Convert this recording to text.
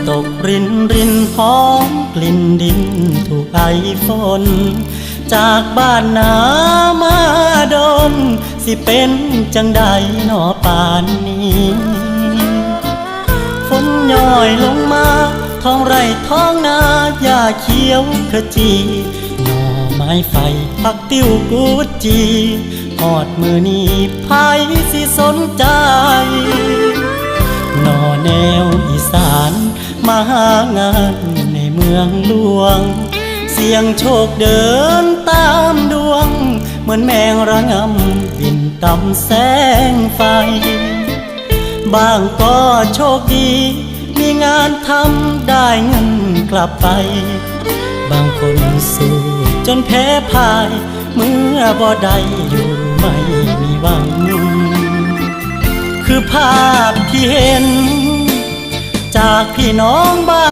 ตกรินรินหอมกลิ่นดินถูกไอฝนจากบ้านนามาดนสิเป็นจังใดหนอป่านนี้ฝนย่อยลงมาท้องไร่ท้องนาหญ้าเขียวขจีหน่อไม้ไฟผักติ้วกูดจีหอดมือนี้ไผสิสนใจหน่อแนวอีสานมาหางานในเมืองหลวงเสียงโชคเดินตามดวงเหมือนแมงระงำบินต่ำแสงไฟบางก็โชคดีมีงานทำได้เงินกลับไปบางคนสู้จนแพ้พ่ายเมื่อบ่ได้อยู่ไม่มีหวังคือภาพที่เห็นจากพี่น้องบ้าน